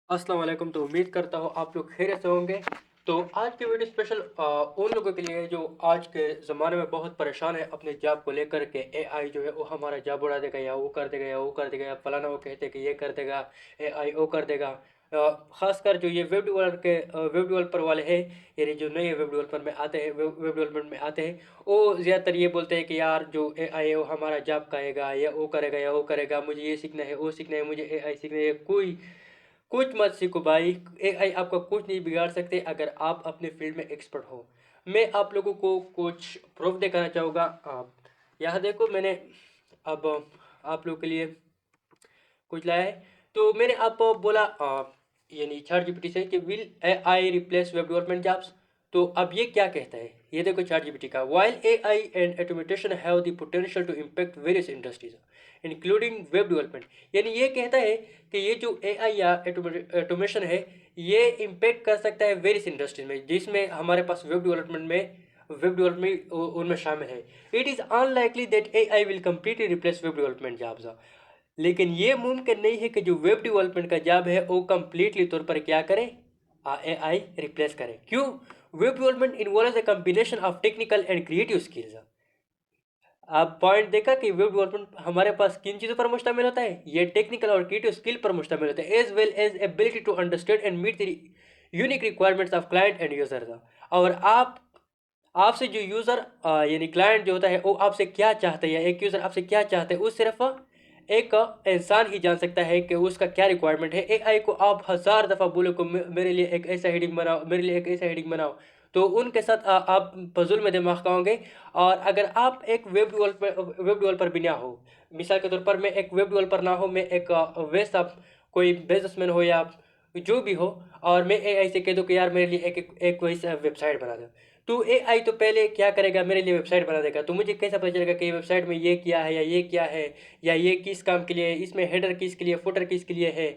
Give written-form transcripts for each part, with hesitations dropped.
अस्सलाम वालेकुम। तो उम्मीद करता हूँ आप लोग खैरियत से होंगे। तो आज की वीडियो स्पेशल उन लोगों के लिए है जो आज के ज़माने में बहुत परेशान है अपने जॉब को लेकर के। एआई जो है वो हमारा जॉब उड़ा देगा या वो कर देगा या वो कर देगा या फलाना वो कहते हैं कि ये कर देगा, एआई वो कर देगा। खासकर जो ये वेब डेवलपर वाले हैं, यानी जो नए वेब डेवलपर में आते हैं, वेब डेवलपमेंट में आते हैं, वो ज़्यादातर ये बोलते हैं कि यार जो एआई है वो हमारा जॉब खाएगा या वो करेगा या वो करेगा, मुझे ये सीखना है वो सीखना है, मुझे एआई सीखना है। कोई कुछ मत सीखो भाई। एआई आपका कुछ नहीं बिगाड़ सकते अगर आप अपने फील्ड में एक्सपर्ट हो। मैं आप लोगों को कुछ प्रूफ दिखाना चाहूँगा। आप यहाँ देखो, मैंने अब आप लोगों के लिए कुछ लाया है। तो मैंने आपको बोला यानी चैट जीपीटी से कि will AI replace web development jobs. तो अब ये क्या कहता है, ये देखो चैट जीपीटी का। While AI and automation have the potential to impact various industries including web development. यानी ये कहता है कि ये जो एआई या ऑटोमेशन है, ये इम्पैक्ट कर सकता है वेरियस इंडस्ट्रीज में, जिसमें हमारे पास वेब डेवलपमेंट उनमें शामिल है। It is unlikely that AI will completely replace web development jobs. लेकिन ये मुमकिन नहीं है कि जो वेब डेवलपमेंट का जॉब है वो कंप्लीटली तौर पर क्या करे, एआई रिप्लेस करे। क्यों? Web development involves a combination of technical and creative skills. आप पॉइंट देखा कि वेब डेवलपमेंट हमारे पास किन चीज़ों पर मुश्तमिल होता है, ये टेक्निकल और क्रिएटिव स्किल पर मुश्तमिल होता है, as well as ability to understand and meet the unique requirements of client and users. और आपसे जो यूज़र यानी क्लाइंट जो होता है वो आपसे क्या चाहता है, या एक यूज़र आपसे क्या चाहता है, वो सिर्फ एक इंसान ही जान सकता है कि उसका क्या रिक्वायरमेंट है। एआई को आप हज़ार दफ़ा बोलो कि मेरे लिए एक ऐसा हेडिंग बनाओ, मेरे लिए एक ऐसा हेडिंग बनाओ, तो उनके साथ आप पजल में दिमाग खाओगे। और अगर आप एक वेब डेवलपर भी ना हो, मिसाल के तौर पर मैं एक वेब डेवलपर ना हो, मैं एक वैसा कोई बिजनेसमैन हो या जो भी हो, और मैं एआई से कह दूँ कि यार मेरे लिए एक वैसा वेबसाइट बना दो, तो एआई तो पहले क्या करेगा, मेरे लिए वेबसाइट बना देगा। तो मुझे कैसा पता चलेगा कि ये वेबसाइट में ये क्या है या ये क्या है, या ये किस काम के लिए है, इसमें हेडर किसके लिए, फुटर किसके लिए है।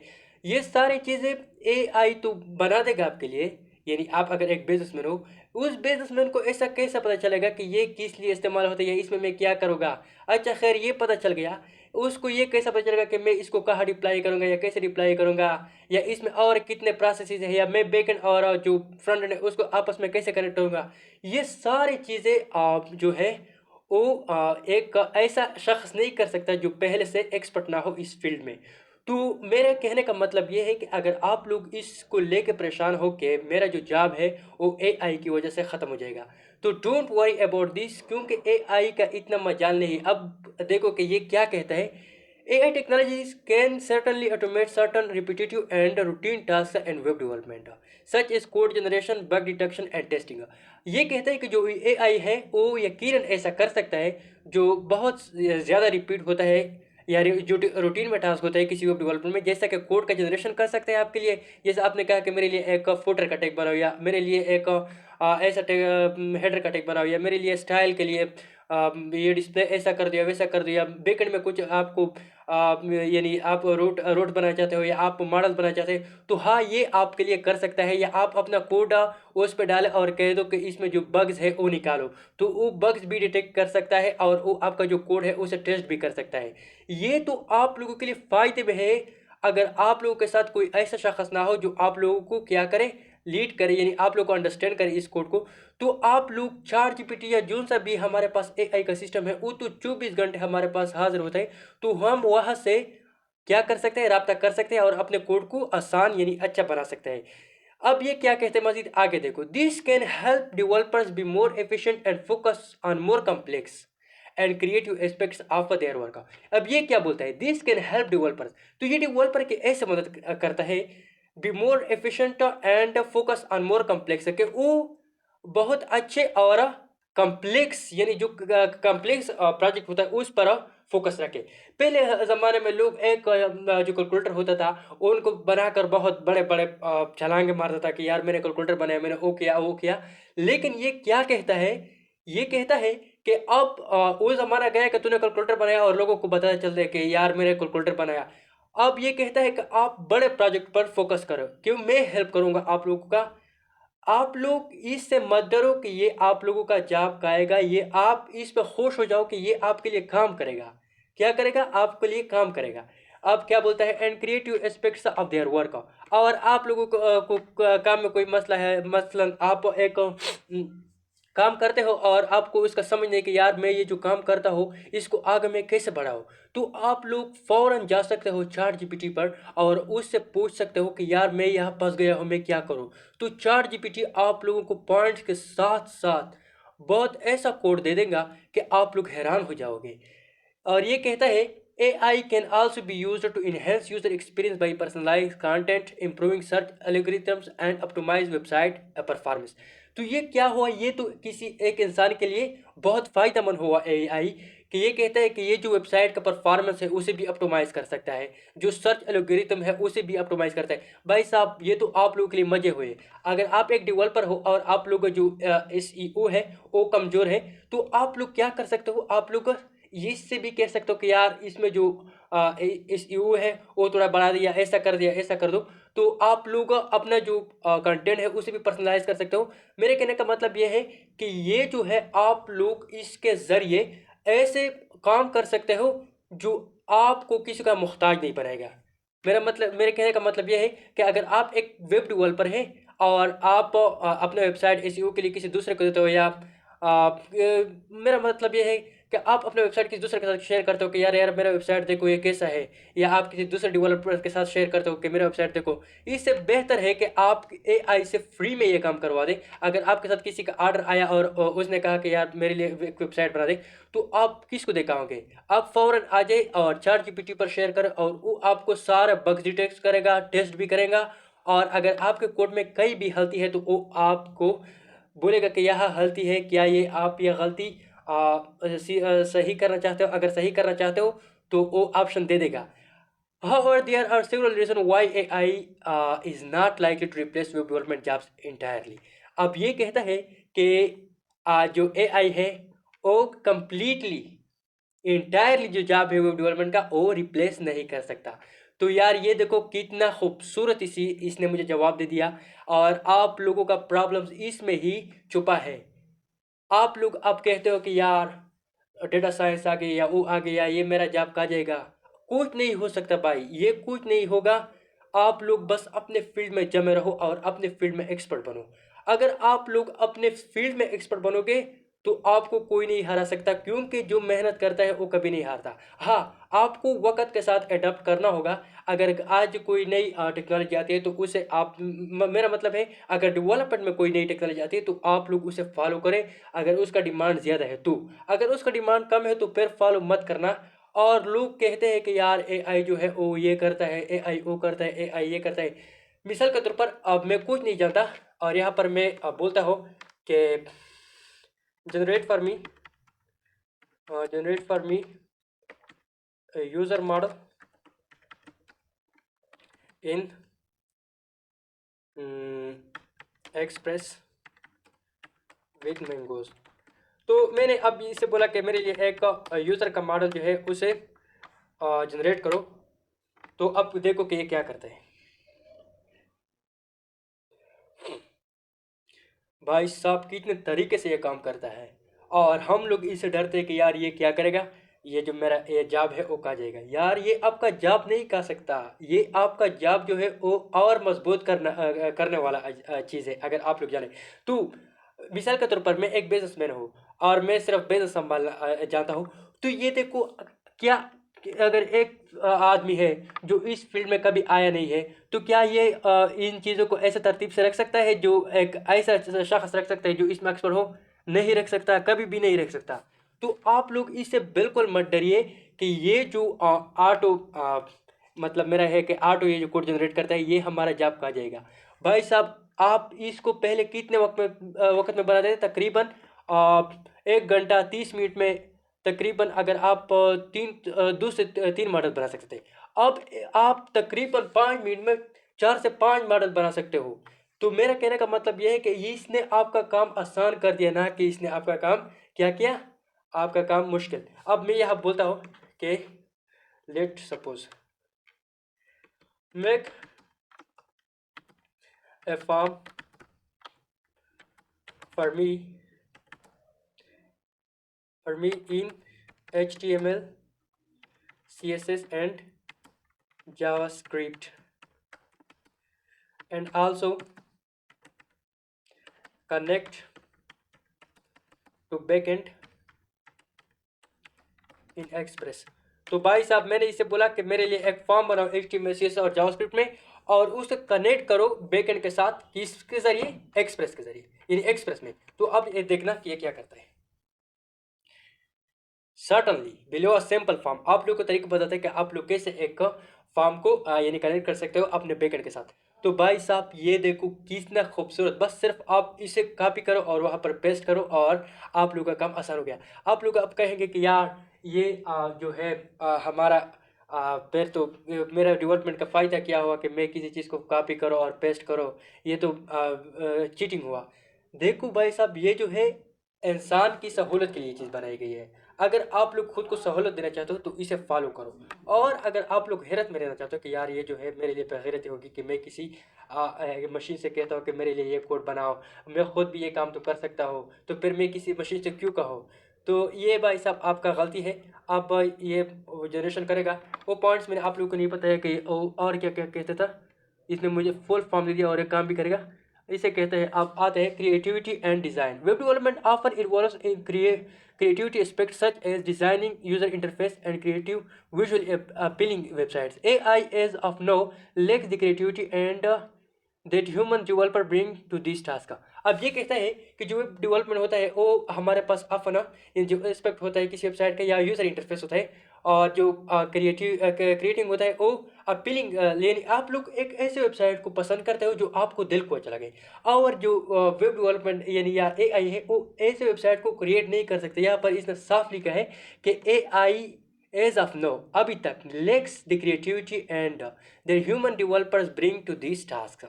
ये सारी चीज़ें एआई तो बना देगा आपके लिए। यानी आप अगर एक बिजनेसमैन हो, उस बिजनेसमैन को ऐसा कैसा पता चलेगा कि ये किस लिए इस्तेमाल होता है या इसमें मैं क्या करूँगा। अच्छा खैर, ये पता चल गया, उसको ये कैसा पता चलेगा कि मैं इसको कहाँ रिप्लाई करूँगा या कैसे रिप्लाई करूँगा, या इसमें और कितने प्रोसेसेस है, या मैं बैकएंड और जो फ्रंट एंड है उसको आपस में कैसे कनेक्ट होगा। ये सारी चीज़ें आप जो है वो एक ऐसा शख्स नहीं कर सकता जो पहले से एक्सपर्ट ना हो इस फील्ड में। तो मेरे कहने का मतलब ये है कि अगर आप लोग इसको लेके परेशान हो कि मेरा जो जॉब है वो एआई की वजह से ख़त्म हो जाएगा, तो डोंट वरी अबाउट दिस, क्योंकि एआई का इतना मजाल नहीं। अब देखो कि ये क्या कहता है। AI technologies can certainly automate certain repetitive and routine tasks in web development, such as code generation, bug detection and testing। ये कहता है कि जो AI है वो यकीनन ऐसा कर सकता है जो बहुत ज़्यादा रिपीट होता है, या जो रूटीन में टास्क होता है किसी वेब डेवलपमेंट में, जैसा कि कोड का जनरेशन कर सकते हैं आपके लिए। जैसे आपने कहा कि मेरे लिए एक फुटर का टैग बनाओ, या मेरे लिए एक ऐसा हेडर का टैग बनाओ, या मेरे लिए स्टाइल के लिए ये डिस्प्ले ऐसा कर दिया वैसा कर दिया। बैकएंड में कुछ आपको यानी आप रूट रूट बनाना चाहते हो या आप मॉडल बनाना चाहते हो, तो हाँ ये आपके लिए कर सकता है। या आप अपना कोड उस पर डालें और कह दो कि इसमें जो बग्स है वो निकालो, तो वो बग्स भी डिटेक्ट कर सकता है और वो आपका जो कोड है उसे टेस्ट भी कर सकता है। ये तो आप लोगों के लिए फ़ायदे में है अगर आप लोगों के साथ कोई ऐसा शख्स ना हो जो आप लोगों को क्या करे, लीड करे, यानी आप लोग को अंडरस्टैंड करे इस कोड को। तो आप लोग चैट जीपीटी या जो सा भी हमारे पास एआई का सिस्टम है वो तो 24 घंटे हमारे पास हाजिर होता है। तो हम वहाँ से क्या कर सकते हैं, राब्ता कर सकते हैं और अपने कोड को आसान यानी अच्छा बना सकते हैं। अब ये क्या कहते हैं मजीद आगे देखो। This can help developers be more efficient and focus on more complex and creative aspects of their work. अब ये क्या बोलता है, दिस कैन हेल्प डेवलपर्स, तो ये डेवलपर की ऐसे मदद करता है be more efficient and focus on more complex, कि वो बहुत अच्छे और कम्प्लेक्स यानी जो कम्प्लेक्स प्रोजेक्ट होता है उस पर फोकस रखे। पहले ज़माने में लोग एक जो कैलकुलेटर होता था उनको बनाकर बहुत बड़े बड़े छलांगे मारता था कि यार मैंने कैलकुलेटर बनाया, मैंने वो किया वो किया। लेकिन ये क्या कहता है, ये कहता है कि अब वो ज़माना गया कि तूने कैलकुलेटर बनाया और लोगों को पता चलता है कि यार मैंने कैलकुलेटर बनाया। अब ये कहता है कि आप बड़े प्रोजेक्ट पर फोकस करो, क्यों, मैं हेल्प करूँगा आप लोगों का। आप लोग इससे मत डरो कि ये आप लोगों का जॉब खाएगा, ये आप इस पे खुश हो जाओ कि ये आपके लिए काम करेगा। क्या करेगा? आपके लिए काम करेगा। अब क्या बोलता है, and creative aspects of their work. और आप लोगों को काम में कोई मसला है, मसलन आप एक काम करते हो और आपको इसका समझ नहीं कि यार मैं ये जो काम करता हूँ इसको आगे मैं कैसे बढ़ाऊँ, तो आप लोग फौरन जा सकते हो चैट जीपीटी पर और उससे पूछ सकते हो कि यार मैं यहाँ फंस गया हूँ, मैं क्या करूँ। तो चैट जीपीटी आप लोगों को पॉइंट्स के साथ साथ बहुत ऐसा कोड दे देगा कि आप लोग हैरान हो जाओगे। और ये कहता है AI can also be used to enhance user experience by personalized content, improving search algorithms and optimize website performance। तो ये क्या हुआ, ये तो किसी एक इंसान के लिए बहुत फायदेमंद हुआ AI, कि ये कहता है कि ये जो वेबसाइट का परफॉर्मेंस है उसे भी ऑप्टिमाइज कर सकता है, जो सर्च एल्गोरिथम है उसे भी ऑप्टिमाइज करता है। भाई साहब ये तो आप लोगों के लिए मजे हुए। अगर आप एक डेवलपर हो और आप लोग का जो SEO है वो कमजोर है, तो आप लोग क्या कर सकते हो, आप लोग इससे भी कह सकते हो कि यार इसमें जो इस यू है वो थोड़ा बढ़ा दिया, ऐसा कर दिया, ऐसा कर दो। तो आप लोग अपना जो कंटेंट है उसे भी पर्सनलाइज कर सकते हो। मेरे कहने का मतलब ये है कि ये जो है आप लोग इसके ज़रिए ऐसे काम कर सकते हो जो आपको किसी का मोहताज नहीं बनाएगा। मेरे कहने का मतलब ये है कि अगर आप एक वेब डेवलपर हैं और आप अपने वेबसाइट एसईओ के लिए किसी दूसरे को देते हो, या मेरा मतलब ये है कि आप अपने वेबसाइट किसी दूसरे के साथ शेयर करते हो कि यार यार मेरा वेबसाइट देखो ये कैसा है, या आप किसी दूसरे डेवलपर के साथ शेयर करते हो कि मेरा वेबसाइट देखो। इससे बेहतर है कि आप एआई से फ्री में ये काम करवा दें। अगर आपके साथ किसी का ऑर्डर आया और उसने कहा कि यार मेरे लिए एक वेबसाइट बना दे, तो आप किसको दिखाओगे, आप फौरन आ जाए और चैट जीपीटी पर शेयर करें और वो आपको सारा बग्स डिटेक्ट करेगा, टेस्ट भी करेगा। और अगर आपके कोड में कहीं भी गलती है तो वो आपको बोलेगा कि यह गलती है, क्या ये आप यह गलती सही करना चाहते हो, अगर सही करना चाहते हो तो वो ऑप्शन दे देगा। However, there are several reasons why AI is not likely to replace web development jobs entirely। अब ये कहता है कि जो AI है वो completely इंटायरली जो जॉब है वेब डेवलपमेंट का वो रिप्लेस नहीं कर सकता। तो यार ये देखो कितना खूबसूरत इसी इसने मुझे जवाब दे दिया। और आप लोगों का प्रॉब्लम्स इसमें ही छुपा है। आप लोग अब कहते हो कि यार डेटा साइंस आ गई या वो आ गया, ये मेरा जॉब खा जाएगा। कुछ नहीं हो सकता भाई, ये कुछ नहीं होगा। आप लोग बस अपने फील्ड में जमे रहो और अपने फील्ड में एक्सपर्ट बनो। अगर आप लोग अपने फील्ड में एक्सपर्ट बनोगे तो आपको कोई नहीं हरा सकता, क्योंकि जो मेहनत करता है वो कभी नहीं हारता। हाँ, आपको वक्त के साथ अडॉप्ट करना होगा। अगर आज कोई नई टेक्नोलॉजी आती है तो उसे आप मेरा मतलब है अगर डेवलपमेंट में कोई नई टेक्नोलॉजी आती है तो आप लोग उसे फॉलो करें, अगर उसका डिमांड ज़्यादा है तो। अगर उसका डिमांड कम है तो फिर फॉलो मत करना। और लोग कहते हैं कि यार एआई जो है वो ये करता है, एआई वो करता है, एआई ये करता है। मिसाल के तौर पर अब मैं कुछ नहीं जानता और यहाँ पर मैं बोलता हूँ कि generate for me user model Inn Express with mangoes. तो मैंने अब इसे बोला कि मेरे लिए एक यूज़र का मॉडल जो है उसे जनरेट करो। तो अब देखो कि ये क्या करता है। भाई साहब कितने तरीके से ये काम करता है। और हम लोग इससे डरते हैं कि यार ये क्या करेगा, ये जो मेरा ये जॉब है वो खा जाएगा। यार ये आपका जॉब नहीं खा सकता, ये आपका जॉब जो है वो और मजबूत करने वाला चीज़ है अगर आप लोग जाने तो। मिसाल के तौर पर मैं एक बिजनेसमैन हूँ और मैं सिर्फ बिजनेस संभालना जानता हूँ। तो ये देखो क्या, अगर एक आदमी है जो इस फील्ड में कभी आया नहीं है, तो क्या ये इन चीज़ों को ऐसे तरतीब से रख सकता है जो एक ऐसा शख्स रख सकता है जो इसमें एक्सपर्ट हो? नहीं रख सकता, कभी भी नहीं रख सकता। तो आप लोग इससे बिल्कुल मत डरिए कि ये जो ऑटो मतलब मेरा है कि ऑटो ये जो कोड जनरेट करता है ये हमारा जॉब खा जाएगा। भाई साहब आप इसको पहले कितने वक्त में बना देते, तकरीबन 1 घंटा 30 मिनट में। तकरीबन अगर आप 2 से 3 मॉडल बना सकते हैं, अब आप तकरीबन 5 मिनट में 4 से 5 मॉडल बना सकते हो। तो मेरा कहने का मतलब यह है कि इसने आपका काम आसान कर दिया, ना कि इसने आपका काम क्या किया, आपका काम मुश्किल। अब मैं यह बोलता हूँ कि let suppose make a form for me in HTML CSS and JavaScript and also connect to backend in Express। तो भाई साहब मैंने इसे बोला कि मेरे लिए एक फॉर्म बनाओ HTML CSS और जावास्क्रिप्ट में और उसे कनेक्ट करो बैकएंड के साथ किसके जरिए, एक्सप्रेस के जरिए, यानी एक्सप्रेस में। तो अब ये देखना कि ये क्या करता है। Certainly below a simple form, आप लोग को तरीका बताते हैं कि आप लोग कैसे एक फॉर्म को यानी कनेक्ट कर सकते हो अपने बैकएंड के साथ। तो भाई साहब ये देखो कितना खूबसूरत, बस सिर्फ आप इसे कॉपी करो और वहां पर पेस्ट करो और आप लोग का काम आसान हो गया। आप लोग अब कहेंगे कि यार ये जो है हमारा फिर तो मेरा डेवलपमेंट का फ़ायदा क्या हुआ कि मैं किसी चीज़ को कॉपी करो और पेस्ट करो, ये तो चीटिंग हुआ। देखो भाई साहब ये जो है इंसान की सहूलत के लिए चीज़ बनाई गई है। अगर आप लोग खुद को सहूलत देना चाहते हो तो इसे फॉलो करो, और अगर आप लोग हैरत में रहना चाहते हो कि यार ये जो है मेरे लिए बेगैरती होगी कि मैं किसी मशीन से कहता हूँ कि मेरे लिए ये कोड बनाओ, मैं खुद भी ये काम तो कर सकता हूँ, तो फिर मैं किसी मशीन से क्यों कहूँ। तो ये भाई साहब आपका गलती है। अब ये जनरेशन करेगा वो पॉइंट्स मैंने आप लोगों को नहीं पता है कि और क्या क्या कहता था। इसने मुझे फुल फॉर्म दे दिया और एक काम भी करेगा। इसे कहते हैं, आप आते हैं creativity and design. Web development offer involves in creativity aspects such as designing user interface and creative visually appealing websites. AI as of now lacks the creativity and that human developer bring to this task। अब ये कहता है कि जो web development होता है वो हमारे पास अपना जो एस्पेक्ट होता है किसी वेबसाइट का या यूजर इंटरफेस होता है, और जो क्रिएटिंग होता है वो अपीलिंग, यानी आप लोग एक ऐसे वेबसाइट को पसंद करते हो जो आपको दिल को अच्छा लगे। और जो वेब डेवलपमेंट यानी या एआई है वो ऐसे वेबसाइट को क्रिएट नहीं कर सकते। यहाँ पर इसने साफ लिखा है कि एआई एज ऑफ नो अभी तक lacks the creativity and the human developers bring to this task.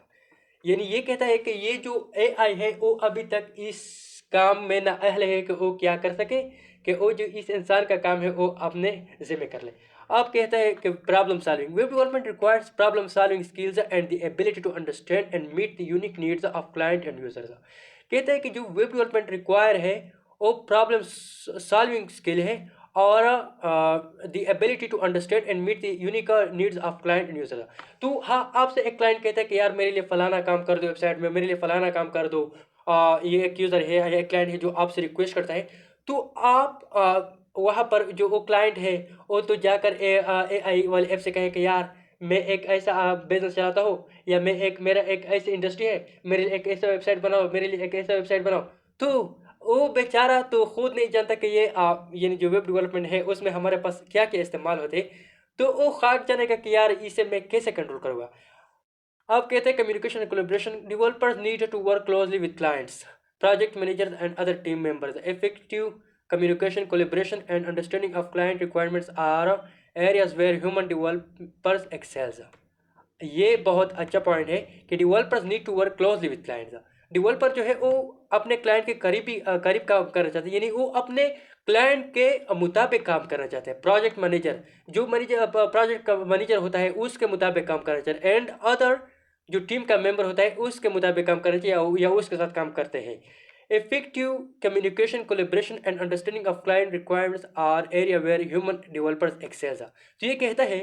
यानी ये कहता है कि ये जो एआई है वो अभी तक इस काम में ना अहल है कि वो क्या कर सके, कि वो जो इस इंसान का काम है वो अपने जिम्मे कर ले। आप कहता है कि problem solving, web development requires problem solving skills and the ability to understand and meet the unique needs of client and users. कहता है कि जो वेब डेवलपमेंट रिक्वायर है वो प्रॉब्लम सॉल्विंग स्किल है और the ability to understand and meet the unique needs of client and user. तो हाँ, आपसे एक क्लाइंट कहता है कि यार मेरे लिए फलाना काम कर दो वेबसाइट में, मेरे लिए फलाना काम कर दो। ये एक यूज़र है या एक क्लाइंट है जो आपसे रिक्वेस्ट करता है, तो आप वहाँ पर जो वो क्लाइंट है वो तो जाकर ए आई वाले ऐप से कहें कि यार मैं एक ऐसा बिजनेस चलाता हूँ, या मैं एक मेरा एक ऐसी इंडस्ट्री है, मेरे लिए एक ऐसा वेबसाइट बनाओ, मेरे लिए एक ऐसा वेबसाइट बनाओ। तो वो बेचारा तो खुद नहीं जानता कि ये यानी जो वेब डेवलपमेंट है उसमें हमारे पास क्या क्या इस्तेमाल होते, तो वो खाक जानेगा कि यार इसे मैं कैसे कंट्रोल करूँगा। अब कहते हैं communication and collaboration, developers need to work closely with clients, project managers and other team members. Effective communication, collaboration, and understanding of client requirements are areas where human developers excels। ये बहुत अच्छा point है कि developers need to work closely with clients. Developer जो है वो अपने client के करीब काम करना चाहते हैं, यानी वो अपने क्लाइंट के मुताबिक काम करना चाहते हैं। प्रोजेक्ट मैनेजर, जो मैनेजर प्रोजेक्ट का मैनेजर होता है उसके मुताबिक काम करना चाहते हैं, एंड अदर जो टीम का मेंबर होता है उसके मुताबिक काम करना चाहिए या उसके साथ काम करते हैं। Effective communication, collaboration and understanding of client requirements are area where human developers excels. तो ये कहता है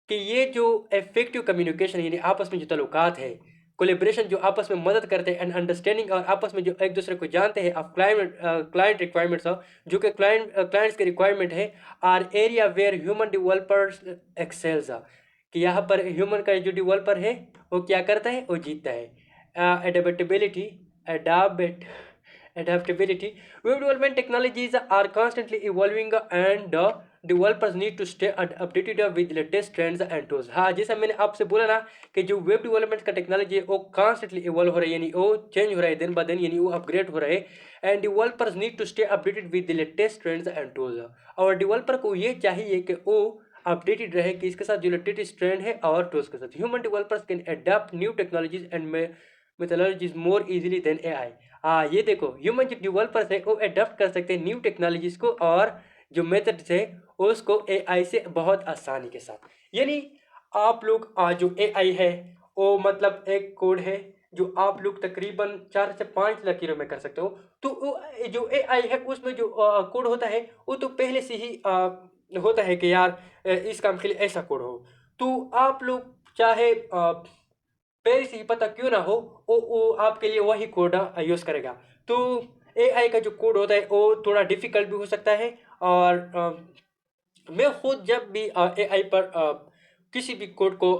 कि ये जो इफेक्टिव कम्युनिकेशन यानी आपस में जो तल्लुकात है, कोलेब्रेशन जो आपस में मदद करते हैं, एंड अंडरस्टैंडिंग और आपस में जो एक दूसरे को जानते हैं ऑफ क्लाइंट रिक्वायरमेंट्स, जो कि क्लाइंट्स के रिक्वायरमेंट है, are area where human developers excels. कि यहाँ पर ह्यूमन का जो डेवलपर है वो क्या करता है, वो जीतता है। Adaptability, adapt adaptability, web development technologies are constantly evolving and developers need to stay updated with latest trends and tools। हाँ, जैसा मैंने आपसे बोला ना कि जो वेब डेवलपमेंट का टेक्नोलॉजी है वो कॉन्स्टेंटली इवॉल्व हो रहा है, यानी वो चेंज हो रहा है दिन ब दिन, यानी वो अपग्रेड हो रहा है। And developers need to stay updated with the latest trends and tools. और डेवलपर को ये चाहिए कि वो अपडेटेड रहे कि इसके साथ जो लेटेस्ट ट्रेंड है और टूल्स के साथ। Human developers can adopt new technologies and methodologies more easily than AI. हाँ, ये देखो ह्यूमन जो डेवलपर्स है वो अडॉप्ट कर सकते हैं न्यू टेक्नोलॉजीज को और जो मेथड्स है उसको एआई से बहुत आसानी के साथ। यानी आप लोग जो एआई है वो मतलब एक कोड है जो आप लोग तकरीबन 4 से 5 लकीरों में कर सकते हो। तो जो एआई है उसमें जो कोड होता है वो तो पहले से ही होता है कि यार इस काम के लिए ऐसा कोड हो। तो आप लोग चाहे पहले से ही पता क्यों ना हो, वो आपके लिए वही कोड यूज़ करेगा। तो एआई का जो कोड होता है वो थोड़ा डिफिकल्ट भी हो सकता है। और मैं खुद जब भी एआई पर किसी भी कोड को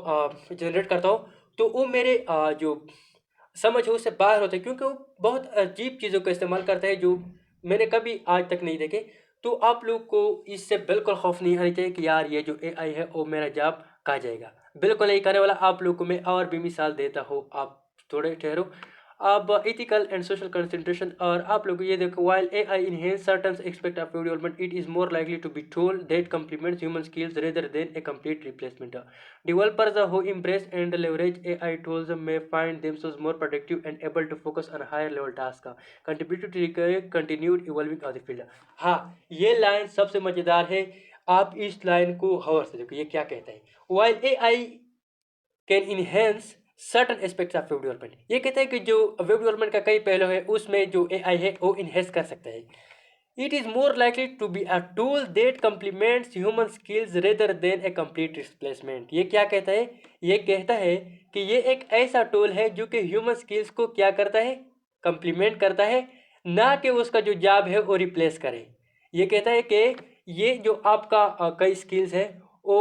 जनरेट करता हूँ, तो वो मेरे जो समझ है उससे बाहर होता है, क्योंकि वो बहुत अजीब चीज़ों का इस्तेमाल करता है जो मैंने कभी आज तक नहीं देखे। तो आप लोग को इससे बिल्कुल खौफ नहीं आनी चाहिए कि यार ये जो एआई है वो मेरा जॉब खा जाएगा। बिल्कुल नहीं करने वाला। आप लोग को मैं और भी मिसाल देता हूँ, आप थोड़े ठहरो। अब एथिकल एंड सोशल कंसंट्रेशन, और आप लोग ये देखो, while AI enhance certain aspect of web development, it is more likely to be tool that complements human skills rather than a complete replacement. Developers who embrace and leverage AI tools may find themselves more productive and able to focus on higher level tasks, contribute to the continued evolving of the field. हाँ, ये line सबसे मजेदार है। आप इस line को गौर से देखो, ये क्या कहता है। While AI can enhance certain aspects of web development, ये कहते हैं कि जो वेब डेवलपमेंट का कई पहलू है उसमें जो एआई है वो इनहेंस कर सकता है। It is more likely to be a tool that complements human skills rather than a complete replacement. ये क्या कहता है? ये कहता है कि ये एक ऐसा टूल है जो कि ह्यूमन स्किल्स को क्या करता है? कंप्लीमेंट करता है, ना कि उसका जो जॉब है वो रिप्लेस करे। ये कहता है कि ये जो आपका कई स्किल्स है वो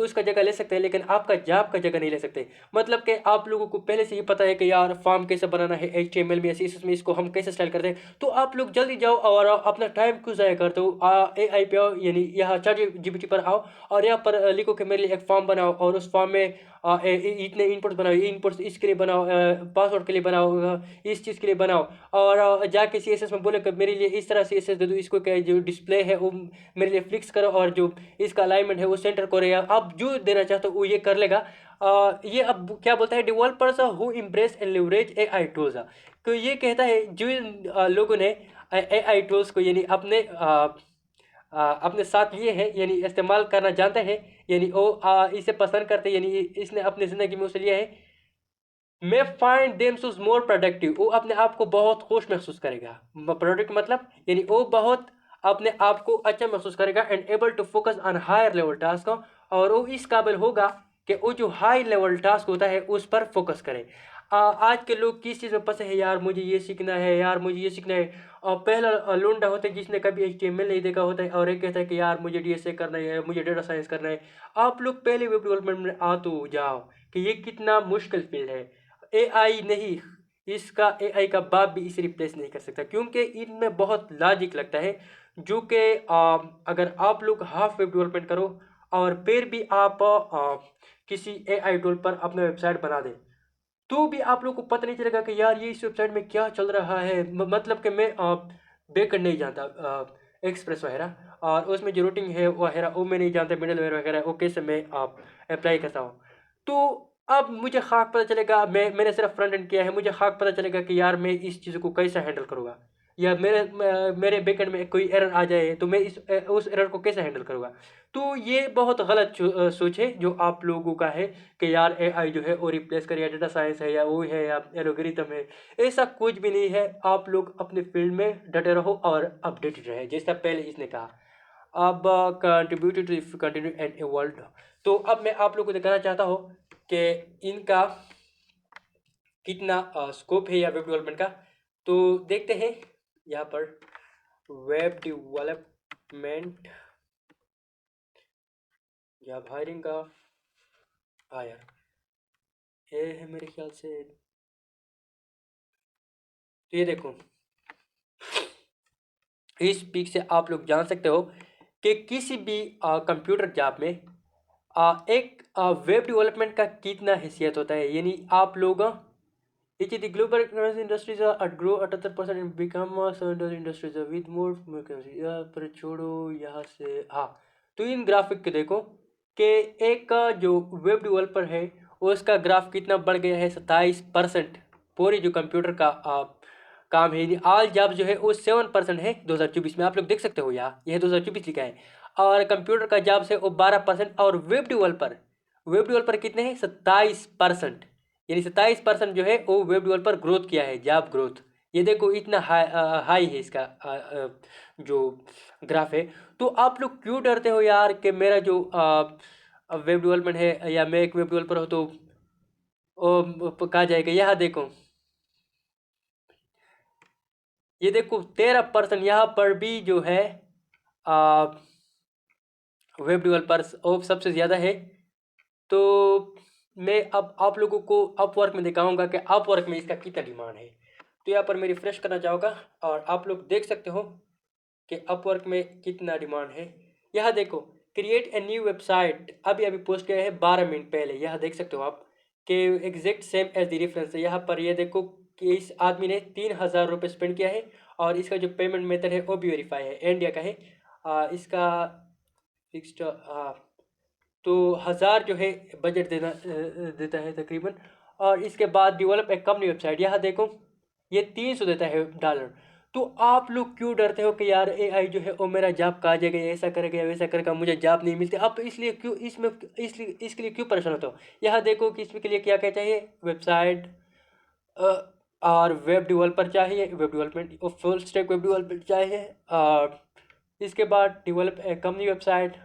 उसका जगह ले सकते हैं, लेकिन आपका जॉब का जगह नहीं ले सकते। मतलब कि आप लोगों को पहले से ही पता है कि यार फॉर्म कैसे बनाना है HTML में या CSS में, इसको हम कैसे स्टाइल करते हैं। तो आप लोग जल्दी जाओ और अपना टाइम क्यों ज़ाया करते हो? AI पे आओ, यानी यहाँ ChatGPT पर आओ और यहाँ पर लिखो कि मेरे लिए एक फॉर्म बनाओ, और उस फॉर्म में इतने इनपुट्स बनाओ, ये इनपुट्स इसके लिए बनाओ, पासवर्ड के लिए बनाओ, इस चीज़ के लिए बनाओ। और जाके CSS में बोले कि मेरे लिए इस तरह CSS दे दो, इसको क्या जो डिस्प्ले है वो मेरे लिए फिक्स करो, और जो इसका अलाइनमेंट है वो सेंटर करेगा। आप जो देना चाहते हो वो ये कर लेगा। ये अब क्या बोलता है, developers who impress and leverage AI tools. तो ये कहता है जो लोगों ने एआई टूल्स को यानी अपने साथ लिए हैं, यानी इस्तेमाल करना जानते हैं, यानी वो इसे पसंद करते हैं, यानी इसने अपनी ज़िंदगी में उसे लिया है। मैं फाइंड देमसेल्व्स मोर प्रोडक्टिव, वो अपने आप को बहुत खुश महसूस करेगा। प्रोडक्ट मतलब यानी वो बहुत अपने आप को अच्छा महसूस करेगा and able to focus on higher level task, और वो इस काबिल होगा कि वो जो हाई लेवल टास्क होता है उस पर फोकस करे। आज के लोग किस चीज़ में फंसे हैं, यार मुझे ये सीखना है, यार मुझे ये सीखना है। पहला लोंडा होता है जिसने कभी HTML नहीं देखा होता है, और एक कहता है कि यार मुझे DSA करना है, मुझे डेटा साइंस करना है। आप लोग पहले वेब डेवलपमेंट में आ तो जाओ कि ये कितना मुश्किल फील्ड है। एआई नहीं, इसका एआई का बाप भी इसे रिप्लेस नहीं कर सकता, क्योंकि इनमें बहुत लॉजिक लगता है। जो कि अगर आप लोग हाफ वेब डेवलपमेंट करो और फिर भी आप किसी एआई टूल पर अपना वेबसाइट बना दें, तो भी आप लोग को पता नहीं चलेगा कि यार ये इस वेबसाइट में क्या चल रहा है। मतलब कि मैं बैकएंड नहीं जानता, एक्सप्रेस वगैरह, और उसमें जो रूटिंग है वगैरह वो मैं नहीं जानता, मिडलवेयर वगैरह वो कैसे मैं अप्लाई करता हूँ। तो अब मुझे खाक पता चलेगा, मैंने सिर्फ फ्रंट एंड किया है, मुझे खाक पता चलेगा कि यार मैं इस चीज़ को कैसे हैंडल करूँगा, या मेरे बैकएंड में कोई एरर आ जाए तो मैं उस एरर को कैसे हैंडल करूँगा। तो ये बहुत गलत सोच है जो आप लोगों का है कि यार एआई जो है वो रिप्लेस करे, या डेटा साइंस है, या वो है, या एल्गोरिथम है। ऐसा कुछ भी नहीं है। आप लोग अपने फील्ड में डटे रहो और अपडेटेड रहे, जैसा पहले इसने कहा। अब contributed to continue and evolve. तो अब मैं आप लोगों को दिखाना चाहता हूँ कि इनका कितना स्कोप है या वेब डेवलपमेंट का। तो देखते हैं यहाँ पर वेब डेवलपमेंट या हायरिंग का। हाँ यार, ये है मेरे ख्याल से। तो ये देखो, इस पिक से आप लोग जान सकते हो कि किसी भी कंप्यूटर जॉब में एक वेब डेवलपमेंट का कितना हैसियत होता है। यानी आप लोग each the global industries are grow at 80% and become certain industries with more vacancies। यहाँ पर छोड़ो, यहाँ से हाँ। तो इन ग्राफिक के देखो कि एक जो वेब डेवलपर है उसका ग्राफ कितना बढ़ गया है, 27%। पूरी जो कंप्यूटर का काम है, ऑल जॉब जो है वो 7% है 2024 में। आप लोग देख सकते हो, यहाँ यह 2024 लिखा है। और कंप्यूटर का जॉब है वो 12%, और वेब डेवलपर कितने हैं, 27%। यानी 27% जो है वो वेब डेवलपर ग्रोथ किया है, जॉब ग्रोथ। ये देखो इतना हाई है इसका जो ग्राफ है। तो आप लोग क्यों डरते हो यार कि मेरा जो अब वेब डेवलपमेंट है या मैं एक वेब डेवलपर हूँ तो वो कहा जाएगा। यहाँ देखो, ये देखो 13% यहाँ पर भी जो है वेब डेवलपर्स और सबसे ज़्यादा है। तो मैं अब आप लोगों को अपवर्क में दिखाऊंगा कि अपवर्क में इसका कितना डिमांड है। तो यहाँ पर मैं रिफ्रेश करना चाहूँगा और आप लोग देख सकते हो कि अपवर्क में कितना डिमांड है। यहाँ देखो, क्रिएट ए न्यू वेबसाइट अभी अभी पोस्ट किया है 12 मिनट पहले। यहाँ देख सकते हो आप कि exact same as the reference है। यहाँ पर ये देखो कि इस आदमी ने 3,000 रुपये स्पेंड किया है और इसका जो पेमेंट मेथड है वो भी वेरीफाई है, इंडिया का है। इसका फिक्स्ड तो 1,000 जो है बजट देता है तकरीबन। और इसके बाद डेवलप एक कंपनी वेबसाइट, यहाँ देखो ये 300 देता है डॉलर। तो आप लोग क्यों डरते हो कि यार एआई जो है वो मेरा जॉब खा जाएगा, ऐसा करेगा या वैसा करेगा, मुझे जॉब नहीं मिलती। आप इसलिए क्यों इसलिए इसके लिए क्यों परेशान होते हो। यहाँ देखो कि इसके लिए क्या क्या चाहिए, वेबसाइट और वेब डेवलपर चाहिए, वेब डेवलपमेंट और फुल स्टैक वेब डेवलपमेंट चाहिए। और इसके बाद डेवलप कंपनी वेबसाइट,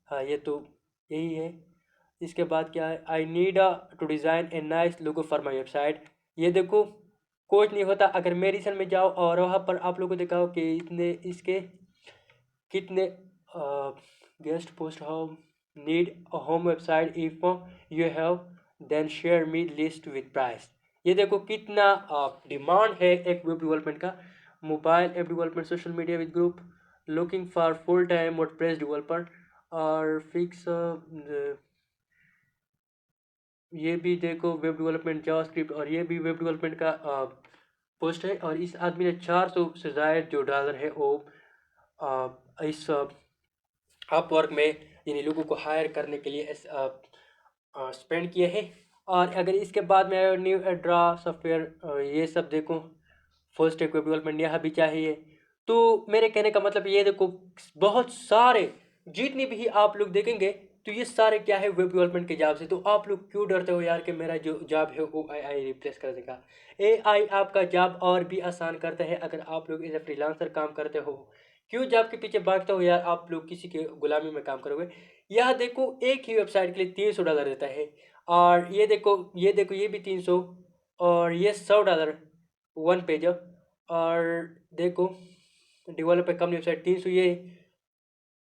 हाँ ये तो यही है। इसके बाद क्या है, I need to design a nice logo for my website. ये देखो कुछ नहीं होता, अगर मेडिसन में जाओ और वहाँ पर आप लोगों को दिखाओ कि इतने इसके कितने guest post home need a home website if you have then share me list with price. ये देखो कितना डिमांड है एक वेब डेवलपमेंट का। Mobile app development, social media with group, looking for full time WordPress developer और fix. ये भी देखो वेब डेवलपमेंट जावास्क्रिप्ट, और ये भी वेब डेवलपमेंट का पोस्ट है। और इस आदमी ने 400 से ज़ायद जो डॉलर है वो इस अपवर्क में यानी लोगों को हायर करने के लिए स्पेंड किए हैं। और अगर इसके बाद में न्यू एड्रा सॉफ्टवेयर ये सब देखो, फुल स्टैक वेब डेवलपमेंट यहाँ भी चाहिए। तो मेरे कहने का मतलब ये देखो बहुत सारे जितनी भी आप लोग देखेंगे तो ये सारे क्या है, वेब डेवलपमेंट के जॉब से। तो आप लोग क्यों डरते हो यार कि मेरा जो जॉब है वो एआई रिप्लेस कर देगा। एआई आपका जॉब और भी आसान करता है अगर आप लोग एज ए फ्रीलांसर काम करते हो। क्यों जॉब के पीछे भागते हो यार, आप लोग किसी के गुलामी में काम करोगे। यह देखो एक ही वेबसाइट के लिए $300 देता है। और ये देखो ये भी 300, और ये $100 वन पेज। और देखो डेवलप कंपनी वेबसाइट 300 ये।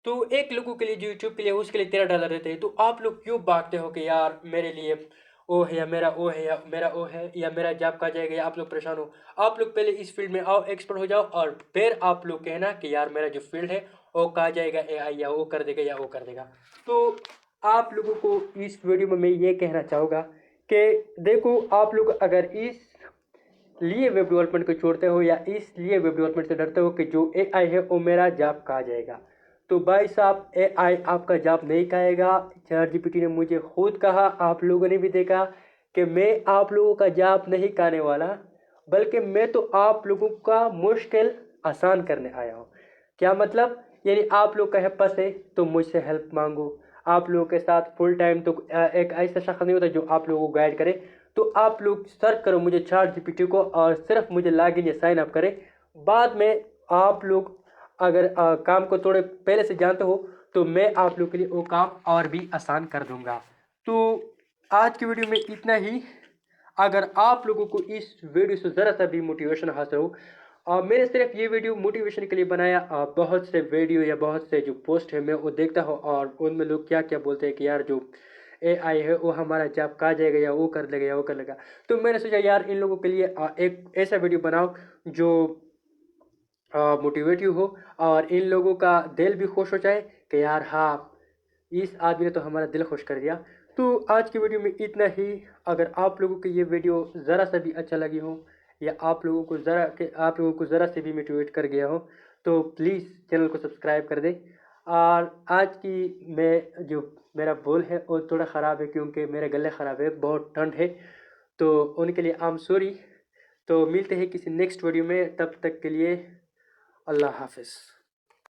तो एक लोगों के लिए जो यूट्यूब के लिए उसके लिए $13 देते हैं। तो आप लोग क्यों भागते हो कि यार मेरे लिए वो है या मेरा वो है या मेरा वो है या मेरा जॉब का जाएगा, या आप लोग परेशान हो। आप लोग पहले इस फील्ड में आओ, एक्सपर्ट हो जाओ, और फिर आप लोग कहना कि यार मेरा जो फील्ड है वो कहा जाएगा एआई या वो कर देगा या वो कर देगा। तो आप लोगों को इस वीडियो में मैं ये कहना चाहूँगा कि देखो आप लोग अगर इस लिए वेब डेवलपमेंट को छोड़ते हो या इसलिए वेब डेवलपमेंट से डरते हो कि जो एआई है वो मेरा जॉब खा जाएगा, तो भाई साहब एआई आपका जॉब नहीं खाएगा। चैट जीपीटी ने मुझे खुद कहा, आप लोगों ने भी देखा कि मैं आप लोगों का जॉब नहीं खाने वाला, बल्कि मैं तो आप लोगों का मुश्किल आसान करने आया हूँ। क्या मतलब, यानी आप लोग कहे फंसे तो मुझसे हेल्प मांगो। आप लोगों के साथ फुल टाइम तो एक ऐसा शख्स नहीं होता जो आप लोगों को गाइड करे। तो आप लोग सर्च करो मुझे चैट जीपीटी को और सिर्फ मुझे लॉगिन या साइन अप करें। बाद में आप लोग अगर काम को थोड़े पहले से जानते हो तो मैं आप लोग के लिए वो काम और भी आसान कर दूंगा। तो आज की वीडियो में इतना ही। अगर आप लोगों को इस वीडियो से ज़रा सा भी मोटिवेशन हासिल हो, मैंने सिर्फ ये वीडियो मोटिवेशन के लिए बनाया। बहुत से वीडियो या बहुत से जो पोस्ट है मैं वो देखता हूँ और उनमें लोग क्या क्या बोलते हैं कि यार जो एआई है वो हमारा जॉब खा जाएगा या वो कर लेगा या वो कर लेगा। तो मैंने सोचा यार इन लोगों के लिए एक ऐसा वीडियो बनाओ जो मोटिवेटिव हो और इन लोगों का दिल भी खुश हो जाए कि यार हाँ इस आदमी ने तो हमारा दिल खुश कर दिया। तो आज की वीडियो में इतना ही। अगर आप लोगों को ये वीडियो ज़रा सा भी अच्छा लगी हो या आप लोगों को ज़रा से भी मोटिवेट कर गया हो तो प्लीज़ चैनल को सब्सक्राइब कर दें। और आज की मैं जो मेरा बोल है वो थोड़ा ख़राब है क्योंकि मेरे गले ख़राब है, बहुत ठंड है, तो उनके लिए आई एम सॉरी। तो मिलते हैं किसी नेक्स्ट वीडियो में, तब तक के लिए अल्लाह हाफिज़।